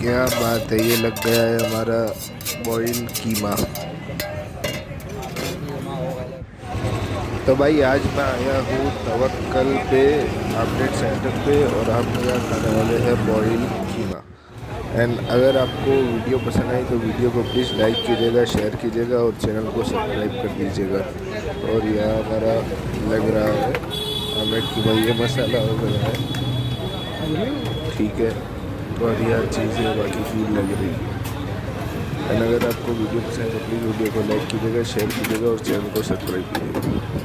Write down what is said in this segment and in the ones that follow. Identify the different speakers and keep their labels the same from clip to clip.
Speaker 1: क्या बात है, ये लग गया है हमारा बॉइल कीमा। तो भाई आज मैं आया हूँ तवक्कल पे अपडेट सेंटर पे, और हम यहाँ खाने वाले हैं बॉइल कीमा। एंड अगर आपको वीडियो पसंद आई तो वीडियो को प्लीज़ लाइक कीजिएगा, शेयर कीजिएगा और चैनल को सब्सक्राइब कर दीजिएगा। और यह हमारा लग रहा है ऑमलेट कीमा, ये मसाला हो गया है, ठीक है। बढ़िया चीज़ है, बाकी फील लग रही है। एंड अगर आपको वीडियो पसंद है तो प्लीज़ वीडियो को लाइक कीजिएगा, शेयर कीजिएगा और चैनल को सब्सक्राइब कीजिएगा।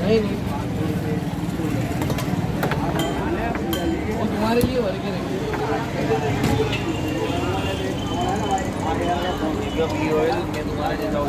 Speaker 1: नहीं नहीं, वो तुम्हारे लिए भर के तुम्हारे जैसा हो